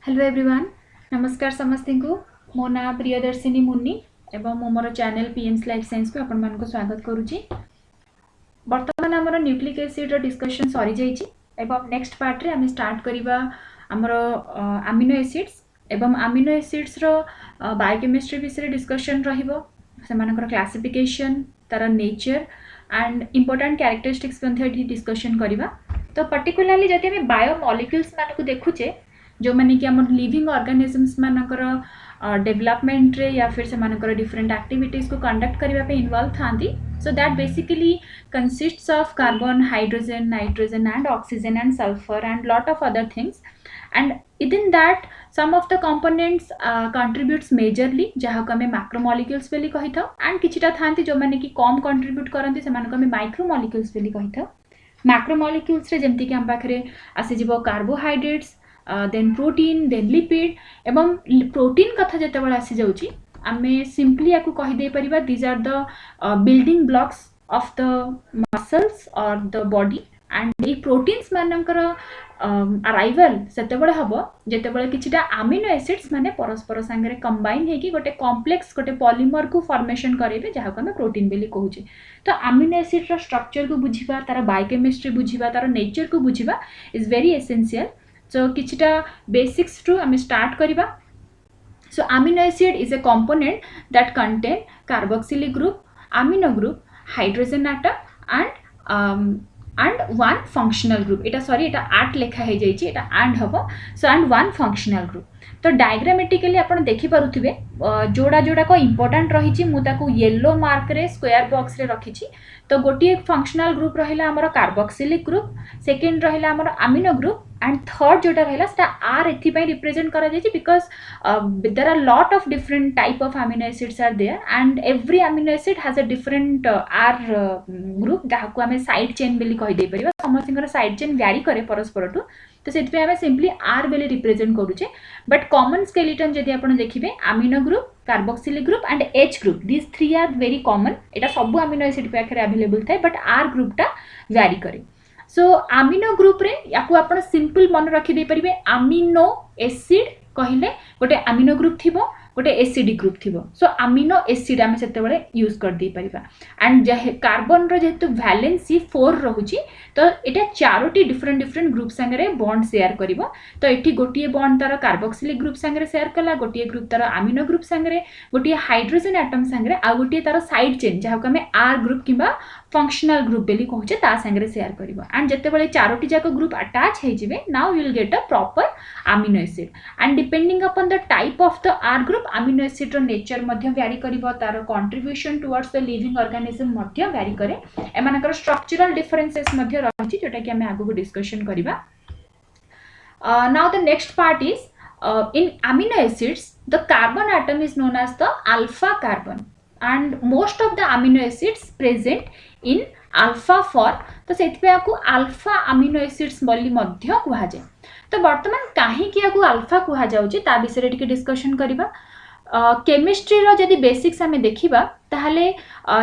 Hello everyone नमस्कार समस्त को मो ना प्रियदर्शिनी मुन्नी एवं मो मोर चैनल पीएम्स लाइफ साइंस को आपण मान को स्वागत करूची। वर्तमान हमर न्यूक्लिक एसिड रो डिस्कशन सरी जाईची एवं नेक्स्ट पार्ट रे हम स्टार्ट करिबा हमर अमीनो एसिड्स एवं अमीनो एसिड्स रो बायोकेमिस्ट्री विषय डिस्कशन रहिबो सेमानकर क्लासिफिकेशन तार नेचर एंड इंपोर्टेंट कैरेक्टरिस्टिक्स मध्ये डिस्कशन करिबा। तो पर्टिकुलरली जति हम बायोमोलिक्यूल्स मान को देखुचे जो माने कि हमर लिविंग ऑर्गेनिजम्स मानकर डेवलपमेंट रे या फिर से मानकर डिफरेंट एक्टिविटीज को कंडक्ट करबा पे इन्वॉल्व थांती। So that basically consists of carbon hydrogen nitrogen and oxygen and sulphur and lot of other things and within that some of the components contributes majorly जहाँ को हमें मैक्रोमोलिक्यूल्स बेली कहि था and किछिटा थांती जो माने कि कम कंट्रीब्यूट करंती से माने को हमें माइक्रोमोलिक्यूल्स बेली कहि था। मैक्रोमोलिक्यूल्स रे जेमति कि हम पाखरे आसी जिवो carbohydrates then protein then lipid एवं प्रोटीन कथा जते बळ आसी जाउची आमे सिंपली याकू कहि दे परिबा these are the building blocks of the muscles और द बॉडी एंड ए प्रोटीन्स मानकर अराइवल सेते बळे हबो जेते बळे किछिटा अमीनो एसिड्स माने परस्पर संगे कंबाइन हेकी गोटे कॉम्प्लेक्स गोटे पॉलीमर को फॉर्मेशन करेबे जहा को हम प्रोटीन बेली कहूचे। तो अमीनो एसिड रो स्ट्रक्चर को बुझिबा तार बायोकेमिस्ट्री बुझिबा तार नेचर को बुझिबा इज वेरी एसेंशियल। सो किछिटा बेसिक्स टू हम स्टार्ट करिबा। So amino acid is a component that contain carboxylic group amino group hydrogen atom and one functional group एटा सॉरी एटा आठ लेखा हे जाईची एटा एंड हबो so and one functional group. तो डायग्रामेटिकली आपण देखि पारुथिबे जोड़ा जोड़ा को इंपोर्टेंट रहिची मु ताको येलो मार्क रे स्क्वायर बॉक्स रे रखिची। तो गोटी फंक्शनल ग्रुप रहिला हमर कार्बोक्सिलिक ग्रुप सेकंड रहिला हमर अमीनो ग्रुप एंड थर्ड जोटा रहिला सेटा आर एथि पई रिप्रेजेंट करा जायछि because there are lot of different type of amino acids are there and every amino acid has a different R group जहा को हमें साइड चेन बेली कहि दे परिबा समस्त साइड चेन वैरी करे परस्पर टू। तो सेति हमें सिंपली आर बेली रिप्रेजेंट करूचे बट कॉमन स्केलेटन जदि आपण देखिबे amino group carboxylic group and H group this three are very common एटा सब अमीनो एसिड पाखरे अवेलेबल थाए बट आर ग्रुपटा वैरी करे। सो अमीनो ग्रुप रे याकू आपण सिंपल मन रखि दे परिबे अमीनो एसिड कहिले गोटे अमीनो ग्रुप थिबो गोटे एसिडिक ग्रुप थिबो। सो अमीनो एसिड आमे सेते बेले यूज कर दी परिबा एंड जे कार्बन रो जेतु वैलेंसी 4 रहुची तो एटा चारोटी डिफरेंट डिफरेंट ग्रुप संगे बॉन्ड शेयर करिवो। तो एठी गोटिए बॉन्ड तार कार्बोक्सिलिक ग्रुप संगे शेयर कला गोटिए ग्रुप तार अमीनो ग्रुप संगे गोटिए हाइड्रोजन एटम संगे आ गोटिए तार साइड चेन जहा को हमें आर ग्रुप किबा फंक्शनल ग्रुप बेली कहूचे ता संगे शेयर करिवो एंड जते बेले चारोटी जाक ग्रुप अटैच हे जिवे now you will get a proper amino acid and depending upon the type of the R group amino acid रो नेचर मध्ये वैरी करिवो तार contribution towards the living organism मध्ये वैरी करे एमानकर स्ट्रक्चरल डिफरेंसेस मध्ये रहछि जोटा कि हमें आगु डिस्कशन करिबा। Now the next part is in amino acids the carbon atom is known as the alpha carbon and most of the amino acids present in alpha form। तो सेति आपको अल्फा अमीनो एसिड्स बोली मध्य कुहा जाय। तो वर्तमान काहे कि आपको अल्फा कुहा जाउची ता विषय टिके डिस्कशन करिबा। केमिस्ट्री रो जदि बेसिक्स हमें देखिबा ताहले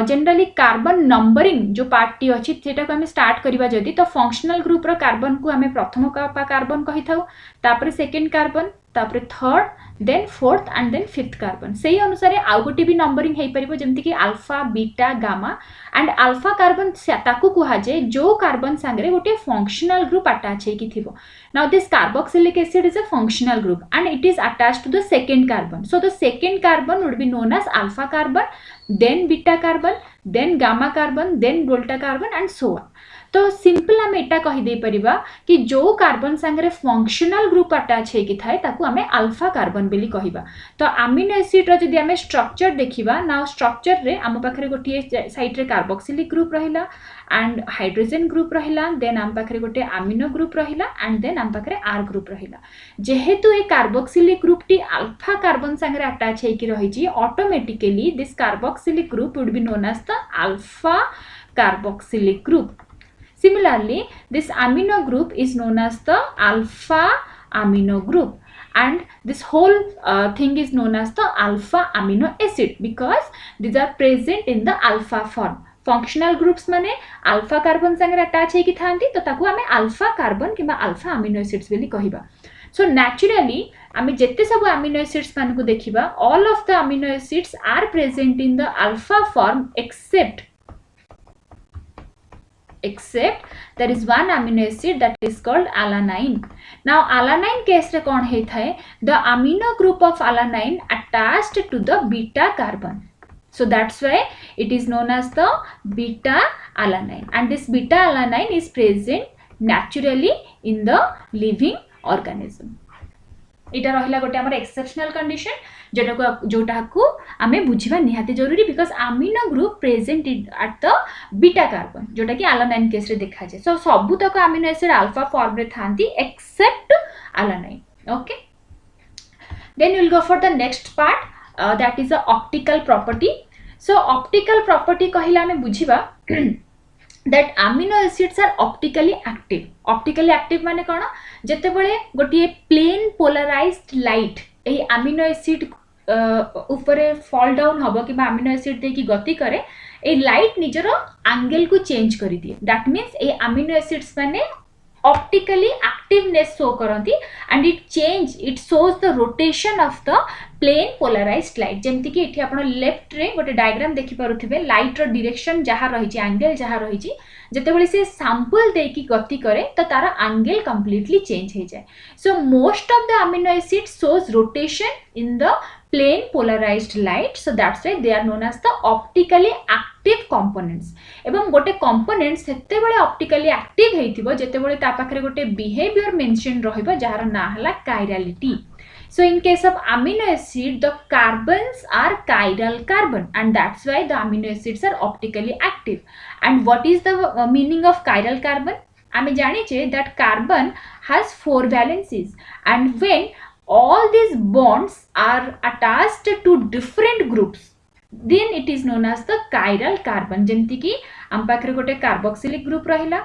जनरली कार्बन नंबरिंग जो पार्ट टी अछि सेटा को हमें स्टार्ट करिबा जदि तो फंक्शनल ग्रुप रो कार्बन को हमें प्रथम कार्बन कहि थाउ तापर सेकंड कार्बन तापर third then fourth and then fifth carbon से अनुसार आउ गोटे भी नंबरिंग हे परिबो जेमति कि alpha beta gamma and alpha carbon ताकू कुहा जे जो कार्बन संगे गोटे फंक्शनल ग्रुप अटैच हे कि थिबो। Now this carboxylic acid is a functional group and it is attached to the second carbon. So the second carbon would be known as alpha carbon then beta carbon then gamma carbon then delta carbon and so on. तो simple आम एटा कहि दे परिबा कि जो carbon संगे functional group attach हे कि थाए ताकू हमें अल्फा कार्बन बेली कहिबा। तो अमीनो एसिड रो जदि हमें स्ट्रक्चर देखिबा नाउ स्ट्रक्चर रे हम पाखरे गोटे साइड रे कार्बोक्सिलिक ग्रुप रहिला एंड हाइड्रोजन ग्रुप रहिला देन हम पाखरे गोटे अमीनो ग्रुप रहिला एंड देन हम पाखरे आर ग्रुप रहिला। जेहेतु ए कार्बोक्सिलिक ग्रुप टी अल्फा कार्बन संगे अटैच हे कि रहिची automatically this carboxylic group would be known as the alpha carboxylic group. Similarly, this amino group is known as the alpha amino group and this whole thing is known as the alpha amino acid because these are present in the alpha form। functional groups माने alpha carbon संगे attach हे कि थांती तो ताकू हमें alpha carbon किबा alpha amino acids बेली कहिबा। सो न्याचुराली आमे जेते सब amino acids मान को देखिबा all of the amino acids are present in the alpha form except there is one amino acid that is called alanine. Now alanine case रे कौन है थाए the amino group of alanine attached to the beta carbon, so that's why it is known as the beta alanine, and this beta alanine is present naturally in the living organism. इटा रहिला गोटे हमर exceptional condition जोटा को आमे बुझिबा निहाते जरूरी because amino group present at the beta carbon जोटा कि एलानाइन केस रे देखा जाय. सो सबु तक अमीनो एसिड अल्फा फॉर्म रे थांती except alanine. Okay, then will go for the next part that is a optical property. So optical property कहिला आमे बुझिबा that amino acids are optically active. Optically active माने कौन जेते बड़े गोटिए प्लेन पोलराइज्ड लाइट ए amino acid ऊपर fall down हबो कि amino acid दे की गति करे ए लाइट निजर एंगल को चेंज करि दिए. That means A amino acids माने optically activeness show करंती and it shows the rotation of the plane polarized light. जेमति कि एठी आपण लेफ्ट रे गोटे डायग्राम देखि पारुथिबे लाइट रो डायरेक्शन जहा रहिछि एंगल जहा रहिछि जेते बेले से सैंपल दे की गति करे तो तारा एंगल कंप्लीटली चेंज हो जाए. So most of the amino acid shows rotation in the plane polarized light, so that's why they are known as the optically active components. एवं गोटे कंपोनेंट सेते बेले ऑप्टिकली एक्टिव हेतिबो जेते बेले ता पाखरे गोटे बिहेवियर मेंशन रहइबो जहार ना हला कायरालिटी. So in case of amino acid, the carbons are chiral carbon, and that's why the amino acids are optically active. And what is the meaning of chiral carbon? आमे जानि छे that carbon has 4 valencies, and when all these bonds are attached to different groups, then it is known as the chiral carbon. जेमति कि आम पाखरे गोटे carboxylic group रहिला,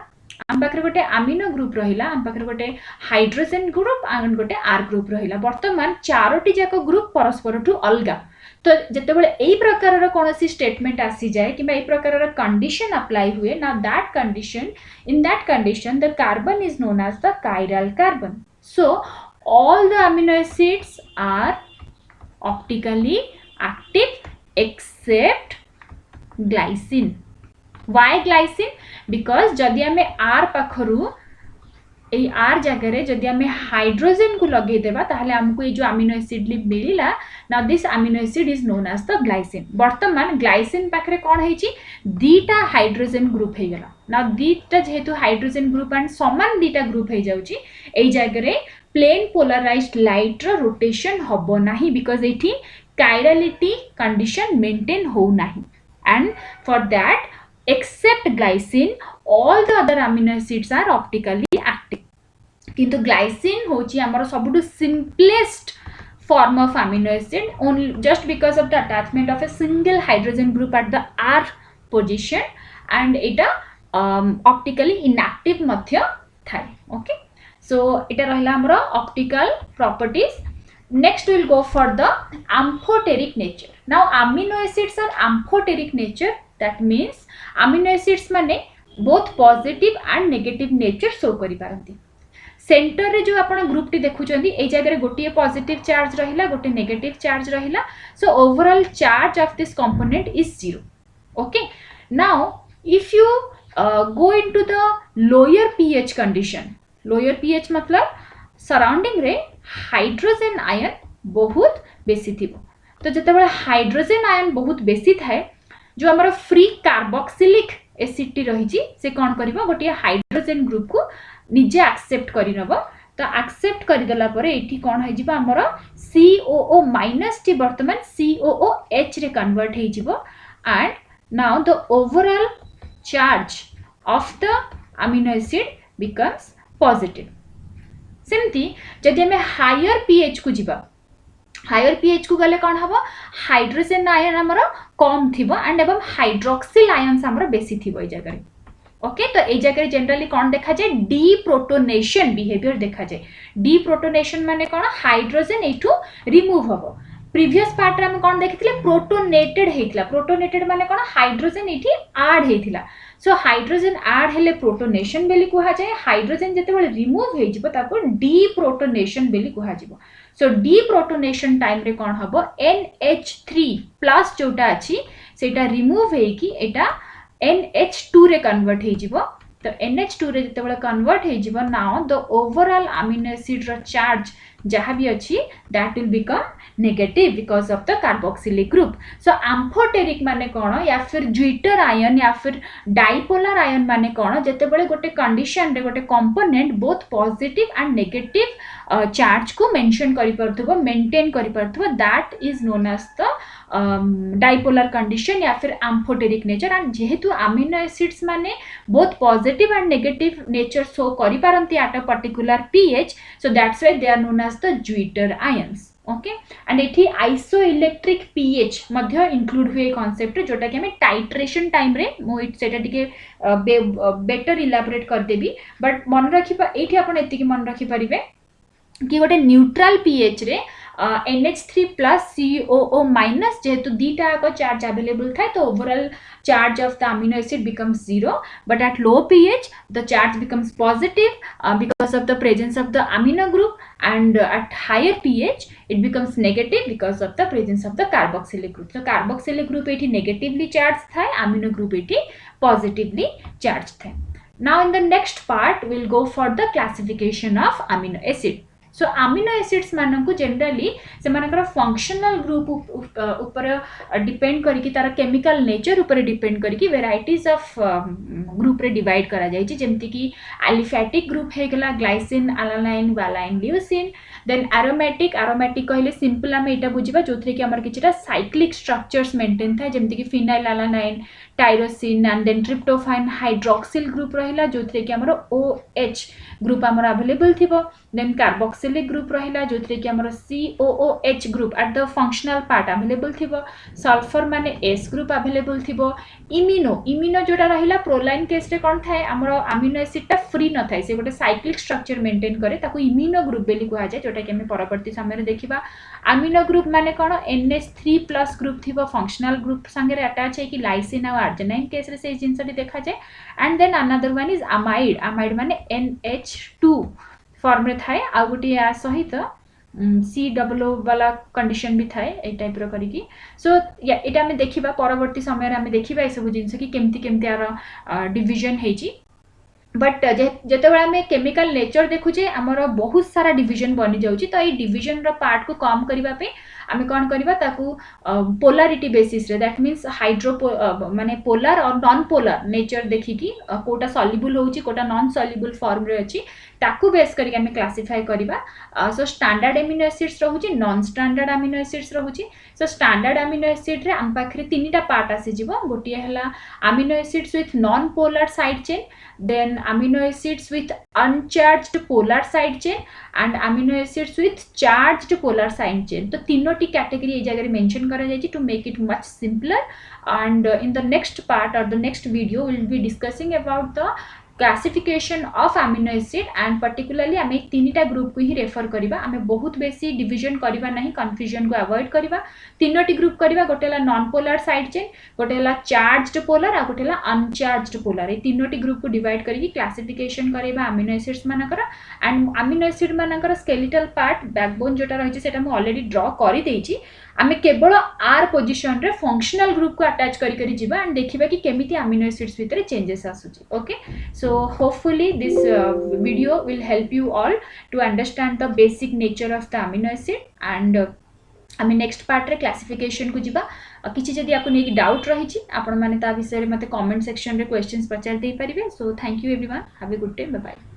आम पाखरे गोटे अमीनो ग्रुप रहिला, आम पाखरे गोटे हाइड्रोजन ग्रुप आन गोटे आर ग्रुप रहिला. वर्तमान चारोटी जाक ग्रुप परस्पर ठु अलगा. तो जेते बेले एई प्रकार रो कोनोसी स्टेटमेंट आसी जाय कि एई प्रकार रो कंडीशन अप्लाई हुए ना, that condition in that condition the carbon is known as the chiral carbon. So all the amino acids are optically active except glycine. Why glycine? Because जदि आमे R पाखरु ए R जगह रे जदि आमे हाइड्रोजन को लगे देबा ताहले हमको ए जो अमीनो एसिड मिलिला ना, this amino acid is known as the glycine. वर्तमान ग्लाइसिन पाखरे कोन हेची दीटा हाइड्रोजन ग्रुप हे गेला ना, दीटा जेहेतु हाइड्रोजन ग्रुप एंड समान दीटा ग्रुप हे जाउची ए जगह रे प्लेन पोलराइज्ड लाइट रो रोटेशन हबो नाही बिकॉज़ एठी कायरालिटी कंडीशन मेंटेन हो नाही. And for that except glycine all the other amino acids are optically active. किंतु glycine होची हमर सबुटु simplest form of amino acid only just because of the attachment of a single hydrogen group at the R position, and इटा optically inactive मध्य थाए. Okay, so इटा रहिला हमर optical properties. Next we will go for the amphoteric nature. Now amino acids are amphoteric nature, that means amino acids माने both positive and negative nature show करि पारंती. Centre रे जो आपण group T देखुचंदी ए जगह रे गोटिए पॉजिटिव चार्ज रहिला गोटे negative charge रहिला, so overall charge of this component is 0. Okay, now if you go into the lower pH condition, lower pH मतलब सराउंडिंग रे हाइड्रोजन आयन बहुत बेसी थिबो. तो जते बेले हाइड्रोजन आयन बहुत बेसी थाए जो हमर फ्री कार्बोक्सिलिक एसिड टी रहिची से कोन करबो गोटिए हाइड्रोजन ग्रुप को निजे एक्सेप्ट करि नबो. तो एक्सेप्ट करि देला परे एठी कोन हे जिबो हमर COO माइनस टी वर्तमान COOH रे कन्वर्ट हे जिवो, and now the overall charge of the amino acid becomes positive. सेमती जदि हमें हायर पीएच को जीवा, हायर पीएच को गले कौन हम हाइड्रोजन आयन हमर कम थिबो एंड एवं हाइड्रोक्सिल आयन्स हमर बेसी थिबो ए जगह रे. ओके, तो ए जगह रे जनरली कौन देखा जाए डीप्रोटोनेशन बिहेवियर देखा जाए. डीप्रोटोनेशन माने कौन हाइड्रोजन एठू रिमूव हबो. प्रीवियस पार्ट रे हम कौन देखिथिले प्रोटोनेटेड हेतिला. प्रोटोनेटेड माने कौन हाइड्रोजन एठी ऐड हेतिला. सो हाइड्रोजन ऐड हेले प्रोटोनेशन बेली कुहा जाए हाइड्रोजन जेतेबेले रिमूव हे जिवो ताको डीप्रोटोनेशन बेली कुहा जिवो सो डीप्रोटोनेशन टाइम रे कोन हबो NH3+ जोटा अछि सेटा रिमूव हे कि एटा NH2 रे कन्वर्ट हे जिवो तो NH2 रे जेतेबेले कन्वर्ट हे जिवो now the overall amino acid रो चार्ज जहाँ भी अच्छी that will become negative because of the carboxylic group. So amphoteric माने कौन या फिर ज्विटर आयन या फिर डाइपोलर आयन माने कौन जेतेबेले गोटे कंडीशन रे गोटे component both positive and negative charge को मेंशन करि परथबो मेंटेन करि परथबो that is known as the dipolar condition या फिर amphoteric नेचर एंड जेहेतु अमीनो एसिड्स माने both positive and negative nature show करि पारंती at a particular pH so that's why they are known as the Zwitter ions. Okay and एठी isoelectric pH मध्य include हुए concept जोटा कि हमें titration time रे मो सेटा टिके बेटर इलाबोरेट कर देबी बट मन रखिबा एठी आपण एति कि मन रखि परिबे कि गोटे न्यूट्रल pH रे NH3+ COO- जेहेतु दीटा का चार्ज अवेलेबल था तो overall charge of the amino acid becomes 0 but at low pH the charge becomes positive because of the presence of the amino group and at higher pH it becomes negative because of the presence of the carboxylic group. So carboxylic group एठी negatively charged था amino group एठी positively charged था. Now in the next part we'll go for the classification of amino acid. So amino acids मानक generally से मानकर functional group ऊपर depend करके तार केमिकल नेचर ऊपर डिपेंड करके वेराइटीज ऑफ ग्रुप रे डिवाइड करा जाय जेमति कि एलिफैटिक ग्रुप हे गला glycine alanine valine leucine then aromatic कहले सिंपल आम एटा बुझिबा जोथरे कि हमर किछटा साइक्लिक स्ट्रक्चर्स मेंटेन था जेमति कि phenylalanine tyrosine and then tryptophan hydroxyl group रहिला जोथरे कि हमर OH ग्रुप हमर अवेलेबल थिबो देन कार्बोक्सिलिक ग्रुप रहिला जोथरे कि हमर COOH group at the functional part available थिबो सल्फर माने S ग्रुप अवेलेबल थिबो इमिनो जोटा रहिला प्रोलाइन केस रे कोन थाए हमर अमीनो एसिड टा फ्री न थाए से गोटे साइक्लिक स्ट्रक्चर मेंटेन करे ताको इमिनो ग्रुप बेली कुहा जाय जोटा कि हम परवर्ती समय रे देखिबा अमीनो ग्रुप माने कोन NH3+ ग्रुप थिबो फंक्शनल ग्रुप संगे अटैच है कि लाइसिन और आर्जिनाइन केस रे से जिंसटी देखा जाए and then another one is amide माने NH2 फॉर्म रे थाए आ गुटी या सहित COO वाला कंडीशन भी थाए ए टाइप रो करिकी सो या एटा हम देखिबा परवर्ती समय रे हम देखिबा ए सब जिंस कि केमती आर डिवीजन हेची बट जेते बेला में केमिकल नेचर देखुचे हमर बहुत सारा डिवीजन बनी जाउची तो ए डिवीजन रो पार्ट को कम करिबा पे आमे कोन करबा ताकू पोलरिटी बेसिस रे दैट मींस हाइड्रो माने पोलर और नॉन पोलर नेचर देखि कि कोटा सॉल्युबल होउची कोटा नॉन सॉल्युबल फॉर्म रे अछि ताकू बेस करके आमे क्लासिफाई करबा सो स्टैंडर्ड एमिनो एसिड्स रहउची नॉन स्टैंडर्ड एमिनो एसिड्स रहउची सो स्टैंडर्ड एमिनो एसिड रे हम पाखरे तीनटा पार्ट आसी जिवो गोटी हला amino acids with non polar side chain then amino acids with uncharged polar side chain and amino acids with charged polar side chain तो तीनोटी कैटेगरी ए जगह मेंशन करा जाय to make it much simpler and in the next part or the next video we will be discussing about the classification of amino acid and particularly आम तीनटा group को ही refer करबा आम बहुत बेसी डिवीजन करबा नहीं कंफ्यूजन को अवॉइड करबा तीनोटी ग्रुप करबा गोटेला नॉन पोलर साइड चेन गोटेला चार्ज्ड पोलर आ गोटेला अनचार्ज्ड पोलर ए तीनोटी ग्रुप को डिवाइड करके क्लासिफिकेशन करबा अमीनो एसिड्स मानकर एंड अमीनो एसिड मानकर स्केलेटल पार्ट बैकबोन जोटा रही सेटा मु ऑलरेडी ड्रॉ करि देछि आमे केवल आर पोजीशन रे फंक्शनल ग्रुप को अटैच करी करी जिबा एंड देखिबा कि केमिति अमीनो एसिड्स भितर चेंजेस आसुची okay so hopefully this video will help you all to understand the basic nature of the amino acid and आमे नेक्स्ट पार्ट रे क्लासिफिकेशन को जिबा किछि जदि आपको नेकी डाउट रही छी आपण माने ता विषय रे मते कमेंट सेक्शन रे क्वेश्चंस पचार दे परिबे so thank you everyone have a good day bye bye.